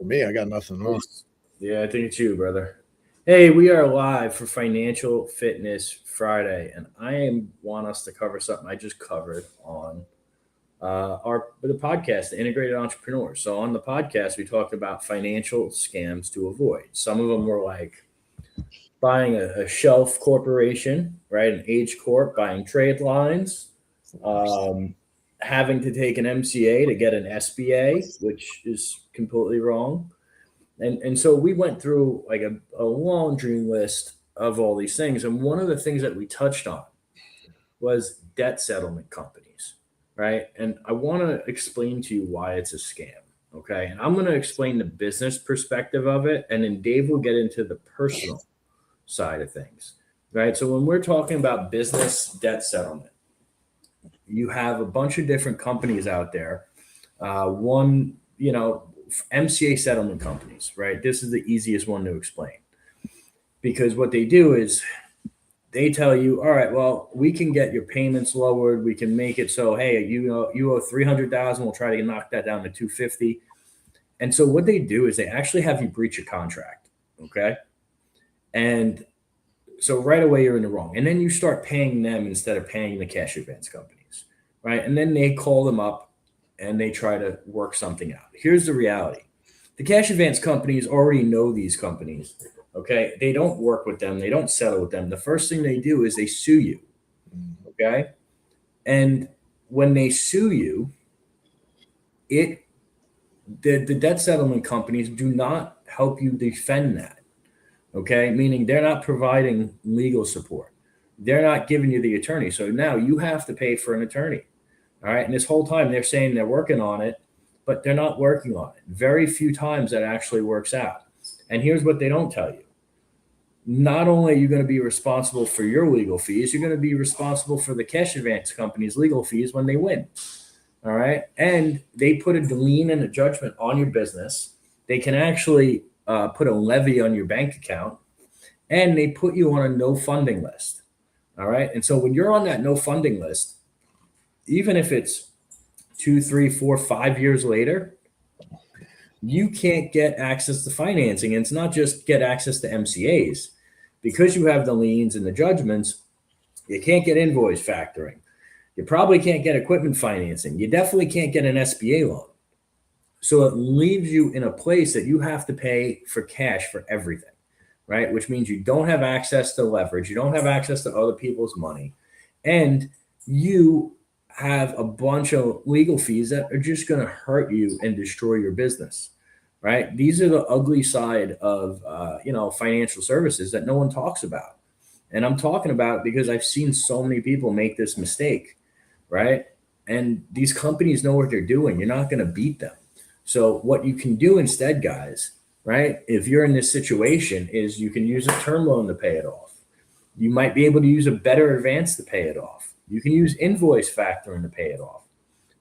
For me, I got nothing more. Yeah, I think it's you, brother. Hey, we are live for Financial Fitness Friday, and want us to cover something I just covered on the podcast, the Integrated Entrepreneur. So on the podcast, we talked about financial scams to avoid. Some of them were like buying a shelf corporation, right? An H corp, buying trade lines, um, having to take an MCA to get an SBA, which is completely wrong. And so we went through like a laundry list of all these things. And one of the things that we touched on was debt settlement companies, right? And I want to explain to you why it's a scam. Okay. And I'm going to explain the business perspective of it. And then Dave will get into the personal side of things, right? So when we're talking about business debt settlement, you have a bunch of different companies out there. One, MCA settlement companies, right? This is the easiest one to explain because what they do is they tell you, all right, well, we can get your payments lowered. We can make it so, hey, you owe 300,000. We'll try to knock that down to 250. And so what they do is they actually have you breach a contract, okay? And so right away you're in the wrong, and then you start paying them instead of paying the cash advance companies, right? And then they call them up and they try to work something out. Here's the reality: the cash advance companies already know these companies. Okay, they don't work with them. They don't settle with them. The first thing they do is they sue you. Okay, and when they sue you, the debt settlement companies do not help you defend that. Okay, meaning they're not providing legal support. They're not giving you the attorney. So now you have to pay for an attorney. All right. And this whole time they're saying they're working on it, but they're not working on it. Very few times that actually works out. And here's what they don't tell you. Not only are you going to be responsible for your legal fees, you're going to be responsible for the cash advance company's legal fees when they win. All right. And they put a lien and a judgment on your business. They can actually put a levy on your bank account, and they put you on a no funding list. All right. And so when you're on that no funding list, even if it's 2, 3, 4, 5 years later, you can't get access to financing. And it's not just get access to MCAs. Because you have the liens and the judgments, you can't get invoice factoring. You probably can't get equipment financing. You definitely can't get an SBA loan. So it leaves you in a place that you have to pay for cash for everything, right? Which means you don't have access to leverage. You don't have access to other people's money. And you have a bunch of legal fees that are just going to hurt you and destroy your business, right? These are the ugly side of, financial services that no one talks about. And I'm talking about it because I've seen so many people make this mistake, right? And these companies know what they're doing. You're not going to beat them. So what you can do instead, guys, right, if you're in this situation, is you can use a term loan to pay it off. You might be able to use a better advance to pay it off. You can use invoice factoring to pay it off.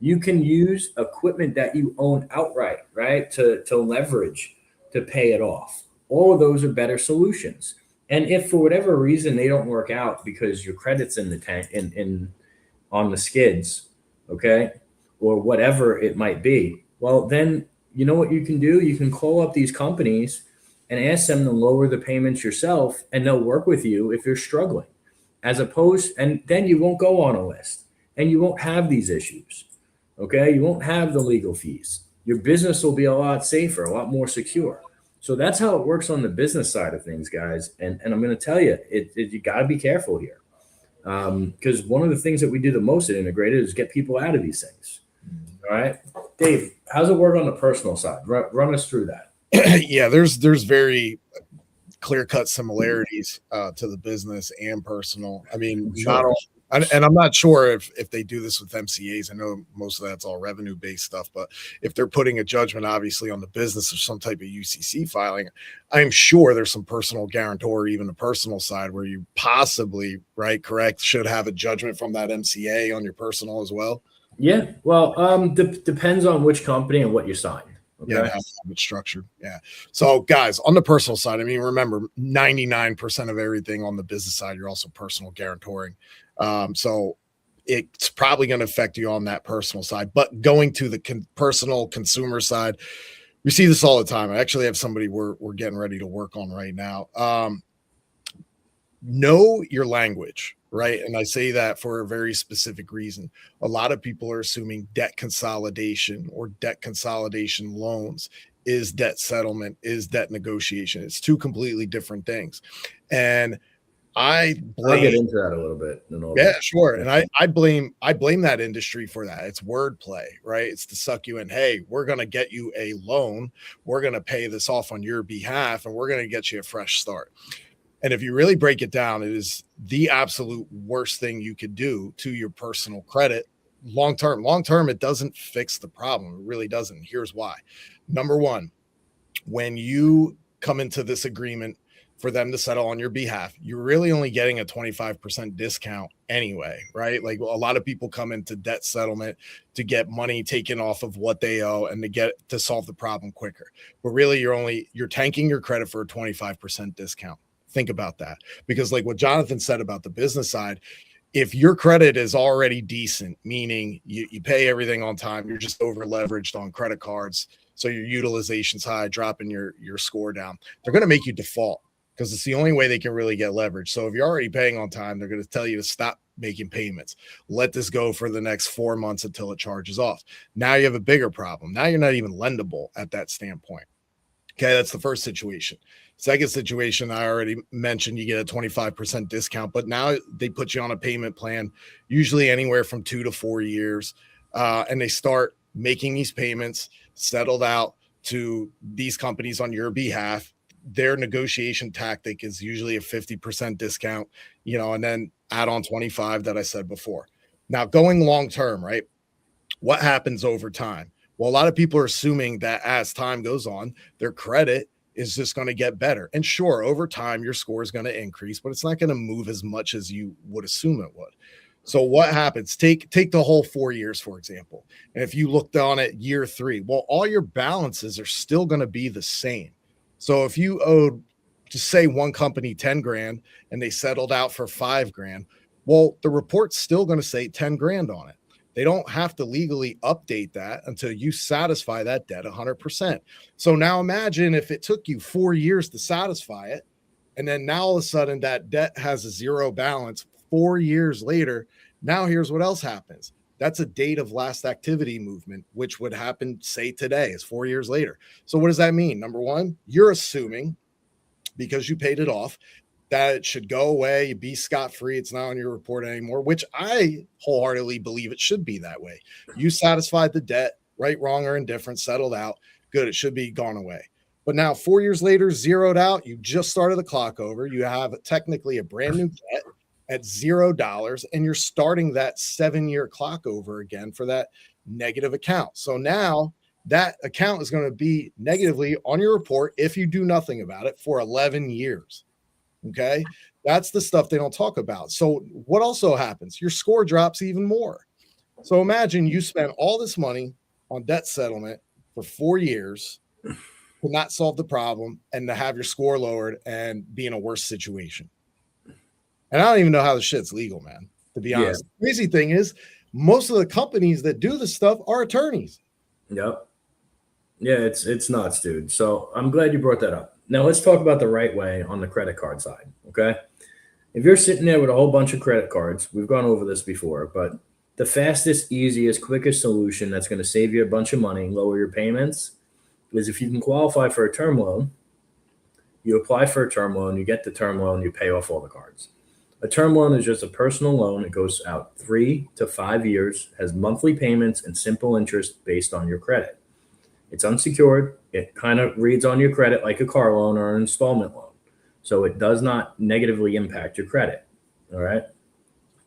You can use equipment that you own outright, right, to leverage to pay it off. All of those are better solutions. And if for whatever reason they don't work out because your credit's in the tank in on the skids, okay, or whatever it might be, well, then you know what you can do? You can call up these companies and ask them to lower the payments yourself, and they'll work with you if you're struggling. And then you won't go on a list and you won't have these issues. Okay. You won't have the legal fees. Your business will be a lot safer, a lot more secure. So that's how it works on the business side of things, guys. And I'm going to tell you, you got to be careful here. Because one of the things that we do the most at Integrated is get people out of these things. All right. Dave, how's it work on the personal side? Run us through that. Yeah, there's very clear-cut similarities to the business and personal. I mean, Sure. and I'm not sure if they do this with MCAs. I know most of that's all revenue-based stuff, but if they're putting a judgment, obviously, on the business or some type of UCC filing, I'm sure there's some personal guarantor, even the personal side, where you possibly, correct, should have a judgment from that MCA on your personal as well. Yeah. Well, depends on which company and what you sign. Okay. Yeah, how it's structured. Yeah. So, guys, on the personal side, I mean, remember, 99% of everything on the business side, you're also personal guarantoring. So it's probably going to affect you on that personal side. But going to the personal consumer side, We see this all the time. I actually have somebody we're getting ready to work on right now. Know your language, right? And I say that for a very specific reason. A lot of people are assuming debt consolidation or debt consolidation loans is debt settlement, is debt negotiation. It's two completely different things. And I I'll get blame, into that a little bit and all yeah, that. sure. And I blame that industry for that. It's wordplay, right? It's to suck you in. Hey, we're gonna get you a loan, we're gonna pay this off on your behalf, and we're gonna get you a fresh start. And if you really break it down, it is the absolute worst thing you could do to your personal credit long term. Long term, it doesn't fix the problem. It really doesn't. Here's why. Number one, when you come into this agreement for them to settle on your behalf, you're really only getting a 25% discount anyway, right? Like a lot of people come into debt settlement to get money taken off of what they owe and to solve the problem quicker. But really you're tanking your credit for a 25% discount. Think about that. Because like what Jonathan said about the business side, if your credit is already decent, meaning you pay everything on time, you're just over leveraged on credit cards, so your utilization's high, dropping your score down, they're going to make you default because it's the only way they can really get leverage. So if you're already paying on time, they're going to tell you to stop making payments. Let this go for the next 4 months until it charges off. Now you have a bigger problem. Now you're not even lendable at that standpoint. Okay, that's the first situation. Second situation, I already mentioned, you get a 25% discount, but now they put you on a payment plan, usually anywhere from 2 to 4 years, and they start making these payments settled out to these companies on your behalf. Their negotiation tactic is usually a 50% discount, and then add on 25 that I said before. Now, going long term, right? What happens over time? Well, a lot of people are assuming that as time goes on, their credit is just going to get better. And sure, over time, your score is going to increase, but it's not going to move as much as you would assume it would. So what happens? Take the whole 4 years, for example. And if you looked on at year 3, well, all your balances are still going to be the same. So if you owed, just say one company 10 grand and they settled out for 5 grand, well, the report's still going to say 10 grand on it. They don't have to legally update that until you satisfy that debt 100%. So now imagine if it took you 4 years to satisfy it, and then now all of a sudden that debt has a zero balance 4 years later. Now here's what else happens. That's a date of last activity movement, which would happen, say today, is 4 years later. So what does that mean? Number one, you're assuming because you paid it off that it should go away, you be scot-free, it's not on your report anymore, which I wholeheartedly believe it should be that way. You satisfied the debt, right, wrong, or indifferent, settled out, good, it should be gone away. But now 4 years later, zeroed out, you just started the clock over, you have technically a brand new debt at $0, and you're starting that 7-year clock over again for that negative account. So now that account is going to be negatively on your report if you do nothing about it for 11 years. Okay. That's the stuff they don't talk about. So what also happens? Your score drops even more. So imagine you spent all this money on debt settlement for 4 years to not solve the problem and to have your score lowered and be in a worse situation. And I don't even know how the shit's legal, man, to be honest. The crazy thing is most of the companies that do this stuff are attorneys. Yep. Yeah, it's nuts, dude. So I'm glad you brought that up. Now let's talk about the right way on the credit card side, okay? If you're sitting there with a whole bunch of credit cards, we've gone over this before, but the fastest, easiest, quickest solution that's going to save you a bunch of money and lower your payments is if you can qualify for a term loan, you apply for a term loan, you get the term loan, you pay off all the cards. A term loan is just a personal loan. It goes out 3 to 5 years, has monthly payments and simple interest based on your credit. It's unsecured. It kind of reads on your credit like a car loan or an installment loan. So it does not negatively impact your credit. All right.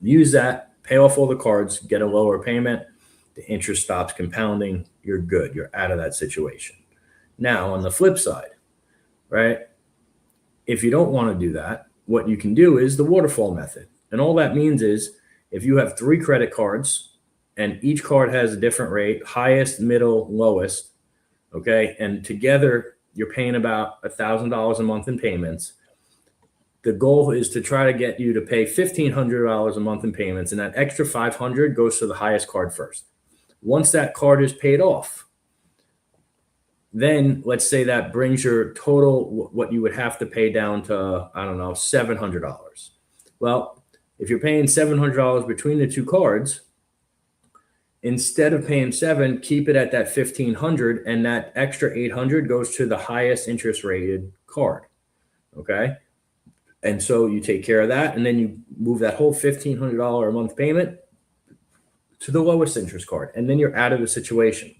Use that, pay off all the cards, get a lower payment. The interest stops compounding. You're good. You're out of that situation. Now, on the flip side, right? If you don't want to do that, what you can do is the waterfall method. And all that means is if you have 3 credit cards and each card has a different rate, highest, middle, lowest, okay, and together you're paying about $1,000 a month in payments. The goal is to try to get you to pay $1,500 a month in payments, and that extra $500 goes to the highest card first. Once that card is paid off, Then let's say that brings your total, what you would have to pay down to, I don't know, $700. Well, if you're paying $700 between the two cards, instead of paying seven, keep it at that 1,500, and that extra 800 goes to the highest interest rated card. Okay. And so you take care of that, and then you move that whole $1,500 a month payment to the lowest interest card, and then you're out of the situation.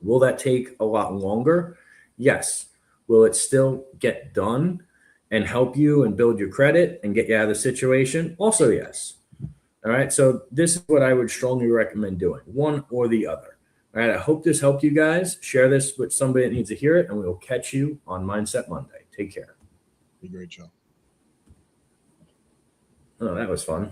Will that take a lot longer? Yes. Will it still get done and help you and build your credit and get you out of the situation? Also, yes. All right. So this is what I would strongly recommend doing, one or the other. All right. I hope this helped you guys. Share this with somebody that needs to hear it, and we will catch you on Mindset Monday. Take care. Be great, Joe. Oh, that was fun.